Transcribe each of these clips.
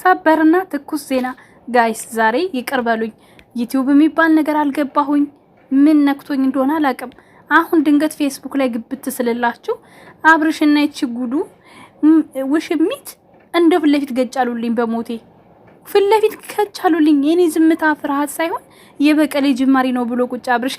ሰበርና ትኩስ ዜና ጋይስ፣ ዛሬ ይቅር በሉኝ። ዩቲዩብ የሚባል ነገር አልገባሁኝ። ምን ነክቶኝ እንደሆነ አላውቅም። አሁን ድንገት ፌስቡክ ላይ ግብት ስልላችሁ አብርሽና ይችጉዱ ውሽሚት እንደው ፊት ለፊት ገጫሉልኝ። በሞቴ ፊት ለፊት ከቻሉልኝ። የኔ ዝምታ ፍርሃት ሳይሆን የበቀሌ ጅማሪ ነው ብሎ ቁጭ አብርሽ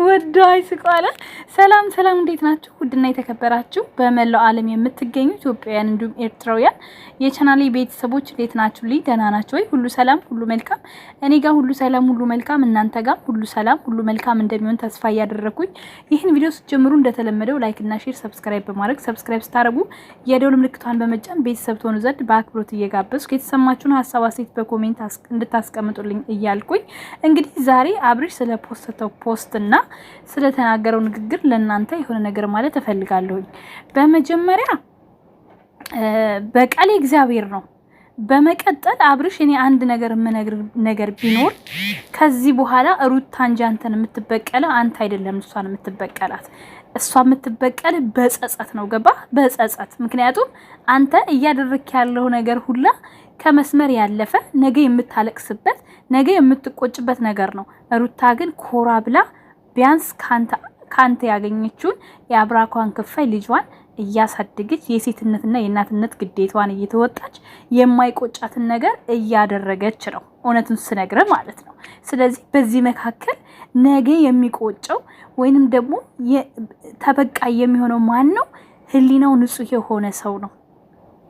ወዳይ ስቋላ። ሰላም ሰላም፣ እንዴት ናችሁ? ውድና የተከበራችሁ በመላው ዓለም የምትገኙ ኢትዮጵያውያን እንዲሁም ኤርትራውያን የቻናሌ ቤተሰቦች እንዴት ናችሁ? ደህና ናችሁ ወይ? ሁሉ ሰላም፣ ሁሉ መልካም። እኔ ጋር ሁሉ ሰላም፣ ሁሉ መልካም። እናንተ ጋር ሁሉ ሰላም፣ ሁሉ መልካም እንደሚሆን ተስፋ እያደረኩኝ ይህን ቪዲዮ ስትጀምሩ እንደተለመደው ላይክ እና ሼር፣ ሰብስክራይብ በማድረግ ሰብስክራይብ ስታደርጉ የደወል ምልክቷን በመጫን ቤተሰብ ትሆኑ ዘንድ በአክብሮት እየጋበዝኩ የተሰማችሁን ሀሳብ አስተያየት በኮሜንት እንድታስቀምጡልኝ እያልኩኝ እንግዲህ ዛሬ አብርሽ ስለ ፖስተው ፖስትና ስለተናገረው ንግግር ለእናንተ የሆነ ነገር ማለት እፈልጋለሁ። በመጀመሪያ በቀሌ እግዚአብሔር ነው። በመቀጠል አብርሽ እኔ አንድ ነገር ቢኖር ከዚህ በኋላ ሩታ እንጂ አንተን የምትበቀለው አንተ አይደለም። እሷን የምትበቀላት እሷ የምትበቀል በጸጸት ነው። ገባ? በጸጸት ምክንያቱም አንተ እያደረክ ያለው ነገር ሁላ ከመስመር ያለፈ ነገ የምታለቅስበት ነገ የምትቆጭበት ነገር ነው። ሩታ ግን ኮራ ብላ ቢያንስ ካንተ ያገኘችውን የአብራኳን ክፋይ ልጇን እያሳደገች የሴትነትና የእናትነት ግዴታዋን እየተወጣች የማይቆጫትን ነገር እያደረገች ነው። እውነቱን ስነግረ ማለት ነው። ስለዚህ በዚህ መካከል ነገ የሚቆጨው ወይንም ደግሞ ተበቃይ የሚሆነው ማን ነው? ህሊናው ንጹህ የሆነ ሰው ነው።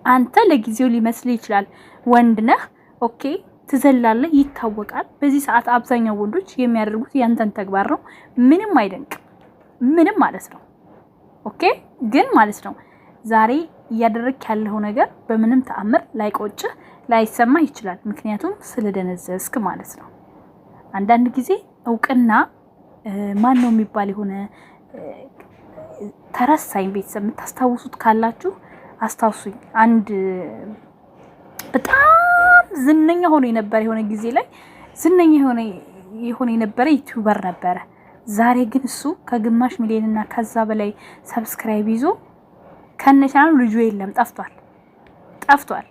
አንተ ለጊዜው ሊመስል ይችላል ወንድ ነህ፣ ኦኬ ትዘላለህ፣ ይታወቃል። በዚህ ሰዓት አብዛኛው ወንዶች የሚያደርጉት ያንተን ተግባር ነው። ምንም አይደንቅም፣ ምንም ማለት ነው። ኦኬ ግን ማለት ነው ዛሬ እያደረክ ያለው ነገር በምንም ተአምር ላይቆጭህ ላይሰማ ይችላል። ምክንያቱም ስለደነዘዝክ ማለት ነው። አንዳንድ ጊዜ እውቅና ማን ነው የሚባል የሆነ ተረሳኝ። ቤተሰብ የምታስታውሱት ካላችሁ አስታውሱኝ። አንድ በጣም ዝነኛ ሆኖ የነበረ የሆነ ጊዜ ላይ ዝነኛ የሆነ የነበረ ዩቲዩበር ነበረ። ዛሬ ግን እሱ ከግማሽ ሚሊዮን እና ከዛ በላይ ሰብስክራይብ ይዞ ከነቻናሉ ልጁ የለም፣ ጠፍቷል።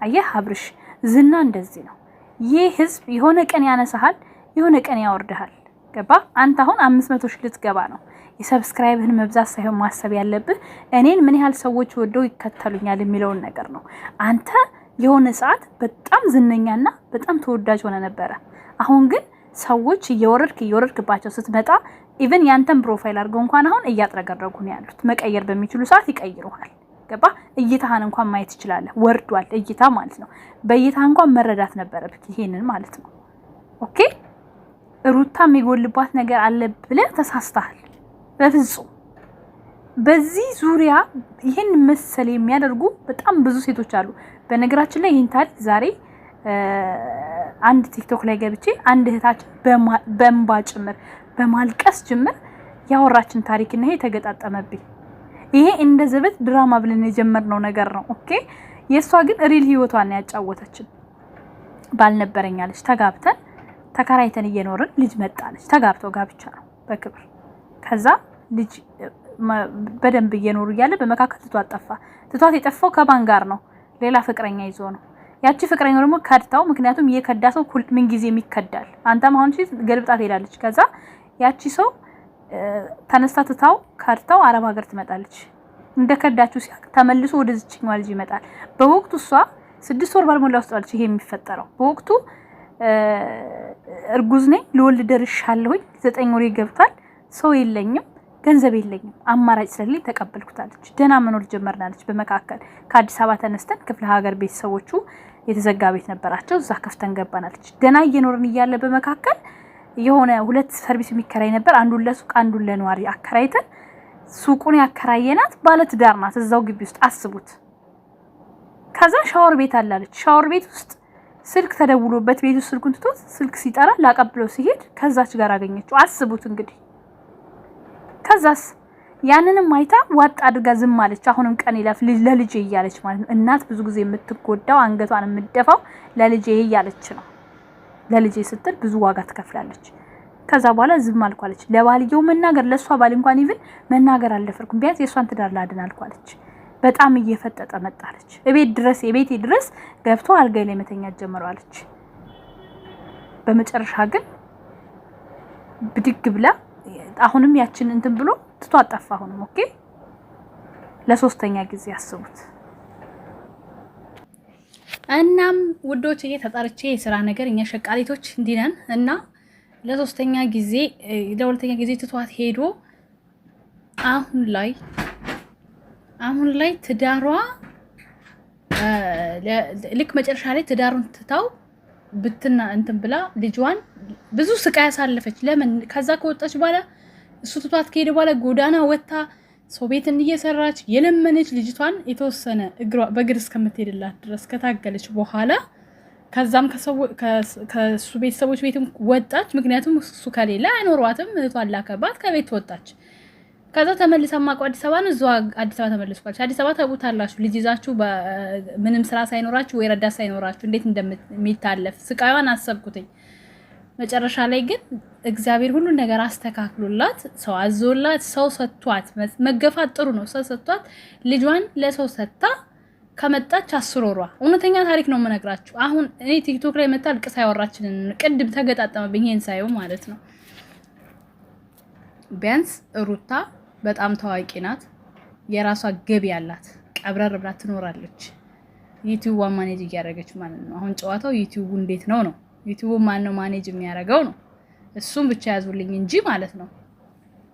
አየህ አብርሽ፣ ዝና እንደዚህ ነው። ይህ ህዝብ የሆነ ቀን ያነሳሃል፣ የሆነ ቀን ያወርድሃል። ገባ? አንተ አሁን 500 ሺህ ልትገባ ነው። የሰብስክራይብህን መብዛት ሳይሆን ማሰብ ያለብህ እኔን ምን ያህል ሰዎች ወደው ይከተሉኛል የሚለውን ነገር ነው። አንተ የሆነ ሰዓት በጣም ዝነኛና በጣም ተወዳጅ ሆነ ነበረ። አሁን ግን ሰዎች እየወረድክባቸው ስትመጣ ኢቭን ያንተን ፕሮፋይል አድርገው እንኳን አሁን እያጥረገረጉ ነው ያሉት። መቀየር በሚችሉ ሰዓት ይቀይሩሃል። ገባ? እይታህን እንኳን ማየት ይችላል። ወርዷል እይታ ማለት ነው። በእይታ እንኳን መረዳት ነበረብክ ይሄንን ማለት ነው። ኦኬ ሩታ የሚጎልባት ነገር አለ ብለህ ተሳስተሃል። በፍጹም በዚህ ዙሪያ ይሄን መሰል የሚያደርጉ በጣም ብዙ ሴቶች አሉ። በነገራችን ላይ ይሄን ታሪክ ዛሬ አንድ ቲክቶክ ላይ ገብቼ አንድ እህታችን በእንባ ጭምር በማልቀስ ጭምር ያወራችን ታሪክ እና ይሄ ተገጣጠመብኝ። ይሄ እንደ ዘበት ድራማ ብለን የጀመርነው ነገር ነው። ኦኬ የሷ ግን ሪል ህይወቷን ያጫወተችን። ባልነበረኛለች ተጋብተን ተከራይተን እየኖርን ልጅ መጣለች። ተጋብተው ጋብቻ ነው በክብር። ከዛ ልጅ በደንብ እየኖሩ እያለ በመካከል ትቷት የጠፋው ከባን ጋር ነው። ሌላ ፍቅረኛ ይዞ ነው። ያቺ ፍቅረኛው ደግሞ ከድታው። ምክንያቱም እየከዳ ሰው ምን ጊዜ የሚከዳል። አንተም አሁን ገልብጣ ትሄዳለች። ከዛ ያቺ ሰው ተነስታ ትታው ከድታው አረብ ሀገር ትመጣለች። እንደከዳችሁ ሲያቅ ተመልሶ ወደዚህኛው ልጅ ይመጣል። በወቅቱ እሷ 6 ወር ባልሞላ ውስጥ አለች ይሄ የሚፈጠረው። በወቅቱ እርጉዝ ነኝ፣ ልወልድ ደርሻለሁኝ፣ 9 ወር ገብቷል፣ ሰው የለኝም፣ ገንዘብ የለኝም፣ አማራጭ ስለሌለኝ ተቀበልኩታለች። ደህና መኖር ጀመርናለች። በመካከል ከአዲስ አበባ ተነስተን ክፍለ ሀገር ቤተሰቦቹ የተዘጋ ቤት ነበራቸው፣ እዛ ከፍተን ገባናለች። ደህና እየኖርን እያለ በመካከል የሆነ 2 ሰርቪስ የሚከራይ ነበር። አንዱን ለሱቅ አንዱን ለነዋሪ አከራይተን ሱቁን ያከራየናት ባለትዳር ናት። እዛው ግቢ ውስጥ አስቡት። ከዛ ሻወር ቤት አላለች። ሻወር ቤት ውስጥ ስልክ ተደውሎበት ቤት ውስጥ ስልኩን ትቶት ስልክ ሲጠራ ላቀብለው ሲሄድ ከዛች ጋር አገኘችው። አስቡት እንግዲህ። ከዛስ ያንንም አይታ ዋጥ አድርጋ ዝም አለች። አሁንም ቀን ይላፍ ለልጄ እያለች ማለት ነው። እናት ብዙ ጊዜ የምትጎዳው አንገቷን የምትደፋው ለልጄ እያለች ነው። ለልጄ ስትል ብዙ ዋጋ ትከፍላለች። ከዛ በኋላ ዝም አልኳለች። ለባልየው መናገር ለሷ ባል እንኳን ይብን መናገር አልደፈርኩም። ቢያንስ የሷን ትዳር ላድን አልኳለች። በጣም እየፈጠጠ መጣለች። የቤቴ ድረስ ገብቶ አልጋይ ላይ መተኛት ጀመረዋለች። በመጨረሻ ግን ብድግ ብላ አሁንም ያችን እንትን ብሎ ትቶ አጠፋ። አሁንም ኦኬ ለሶስተኛ ጊዜ አስቡት። እናም ውዶች ተጣርቼ የስራ ነገር እኛ ሸቃሊቶች እንዲነን እና ለሁለተኛ ጊዜ ትቷት ሄዶ አሁን ላይ ትዳሯ ልክ መጨረሻ ላይ ትዳሩን ትታው ብትና እንትን ብላ ልጇን ብዙ ስቃይ ያሳለፈች። ለምን ከዛ ከወጣች በኋላ እሱ ትቷት ከሄደ በኋላ ጎዳና ወጣ ሰው ቤትን እየሰራች የለመነች ልጅቷን የተወሰነ በእግር እስከምትሄድላት ድረስ ከታገለች በኋላ ከዛም ከሱ ቤተሰቦች ቤትም ወጣች። ምክንያቱም እሱ ከሌላ አይኖሯትም። እህቷን ላከባት፣ ከቤት ወጣች። ከዛ ተመልሳ ማቋ አዲስ አበባ ነው። እዛው አዲስ አበባ ተመልሷል። አዲስ አበባ ተቡታላችሁ ልጅ ይዛችሁ ምንም ስራ ሳይኖራችሁ ወይ ረዳት ሳይኖራችሁ እንዴት እንደሚታለፍ ስቃዩን አሰብኩትኝ። መጨረሻ ላይ ግን እግዚአብሔር ሁሉን ነገር አስተካክሎላት ሰው አዞላት ሰው ሰጥቷት፣ መገፋት ጥሩ ነው። ሰው ሰጥቷት ልጇን ለሰው ሰጥታ ከመጣች 10 ወሯ። እውነተኛ ታሪክ ነው የምነግራችሁ። አሁን እኔ ቲክቶክ ላይ መጣ ልቅስ ያወራችንን ቅድም ተገጣጠመብኝ ይሄን ሳይው ማለት ነው። ቢያንስ ሩታ በጣም ታዋቂ ናት፣ የራሷ ገቢ ያላት ቀብረር ብላ ትኖራለች። ዩቲዩብ ማኔጅ እያደረገች ማለት ነው። አሁን ጨዋታው ዩቲዩብ እንዴት ነው ነው ዩቲዩብ ማን ነው ማኔጅ የሚያደርገው ነው። እሱም ብቻ ያዙልኝ እንጂ ማለት ነው።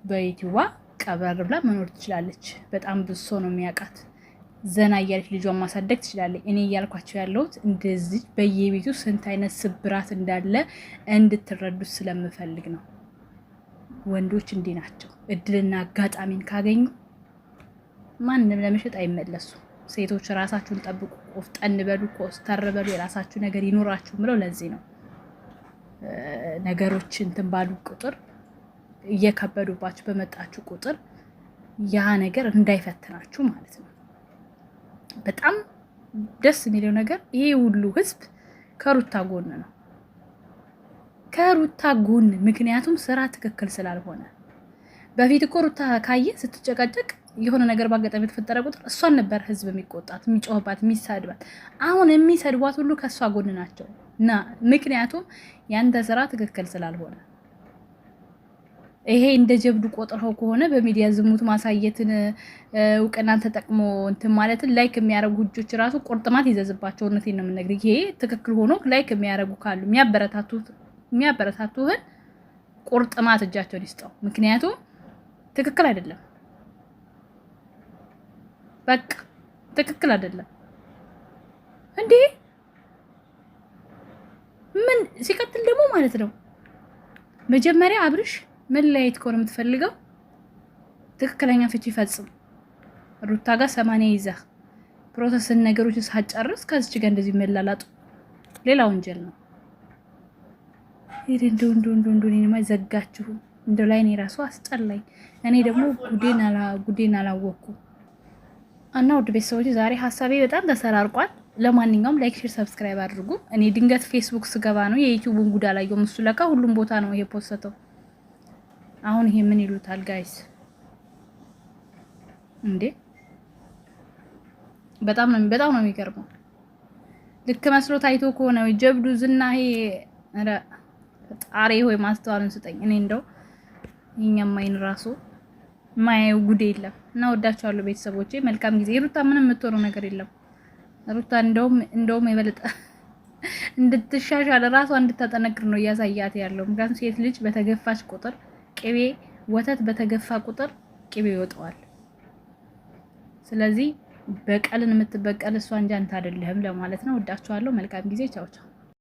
በዩቲዩብ ቀብረር ብላ መኖር ትችላለች። በጣም ብዙ ሰው ነው የሚያውቃት። ዘና እያለች ልጇን ማሳደግ ትችላለች። እኔ እያልኳቸው ያለሁት እንደዚህ በየቤቱ ስንት አይነት ስብራት እንዳለ እንድትረዱት ስለምፈልግ ነው። ወንዶች እንዲህ ናቸው። እድልና አጋጣሚን ካገኙ ማንንም ለመሸጥ አይመለሱ። ሴቶች ራሳችሁን ጠብቁ፣ ቆፍጠን በሉ፣ ኮስተር በሉ፣ የራሳችሁ ነገር ይኖራችሁ ብለው ለዚህ ነው ነገሮች እንትን ባሉ ቁጥር እየከበዱባችሁ በመጣችሁ ቁጥር ያ ነገር እንዳይፈትናችሁ ማለት ነው። በጣም ደስ የሚለው ነገር ይሄ ሁሉ ህዝብ ከሩታ ጎን ነው። ከሩታ ጎን ምክንያቱም ስራ ትክክል ስላልሆነ። በፊት እኮ ሩታ ካየ ስትጨቃጨቅ የሆነ ነገር ባጋጣሚ የተፈጠረ ቁጥር እሷን ነበር ህዝብ የሚቆጣት፣ የሚጮህባት፣ የሚሳድባት። አሁን የሚሰድቧት ሁሉ ከሷ ጎን ናቸው እና ምክንያቱም ያንተ ስራ ትክክል ስላልሆነ። ይሄ እንደ ጀብዱ ቆጥረው ከሆነ በሚዲያ ዝሙት ማሳየትን እውቅናን ተጠቅሞ እንትን ማለትን ላይክ የሚያረጉ ልጆች ራሱ ቁርጥማት ይዘዝባቸው። እውነቴን ነው የምነግርህ። ይሄ ትክክል ሆኖ ላይክ የሚያረጉ ካሉ የሚያበረታቱህን ቁርጥማት እጃቸውን ይስጠው። ምክንያቱም ትክክል አይደለም። በቃ ትክክል አይደለም እንዴ! ምን ሲቀጥል ደግሞ ማለት ነው መጀመሪያ አብርሽ መለያየት ከሆነ የምትፈልገው ትክክለኛ ፍቺ ፈጽም። ሩታ ጋር 80 ይዘህ ፕሮሰስን ነገሮች ሳትጨርስ ከዚች ጋር እንደዚህ መላላጡ ሌላ ወንጀል ነው። እንደው ዘጋችሁ እንደው ላይ እኔ ራሱ አስጠላኝ። እኔ ደግሞ ጉዴን አላወኩም። እና ውድ ቤተሰቦች ዛሬ ሀሳቤ በጣም ተሰራርቋል። ለማንኛውም ላይክ፣ ሼር፣ ሰብስክራይብ አድርጉ። እኔ ድንገት ፌስቡክ ስገባ ነው የዩቲዩብን ጉዳ ላይ እሱ ለካ ሁሉም ቦታ ነው ይሄ ፖስተው። አሁን ይሄ ምን ይሉታል ጋይስ እንዴ? በጣም ነው የሚገርመው። ልክ መስሎ ታይቶ ከሆነ ጀብዱ ዝና ይሄ አረ ጣሪ ሆይ ማስተዋልን ስጠኝ። እኔ እንደው የኛም ማይን ራሱ ማየው ጉድ የለም። እና ወዳችኋለሁ ቤተሰቦቼ፣ መልካም ጊዜ። ሩታ ምንም የምትሆነው ነገር የለም። ሩታ እንደውም የበለጠ እንድትሻሻል ራሷ እንድታጠነክር ነው እያሳያት ያለው። ምክንያቱም ሴት ልጅ በተገፋች ቁጥር ቅቤ፣ ወተት በተገፋ ቁጥር ቅቤ ይወጣዋል። ስለዚህ በቀልን የምትበቀል እሷ እንጂ አንተ አይደለህም ለማለት ነው። ወዳችኋለሁ። መልካም ጊዜ። ቻው ቻው።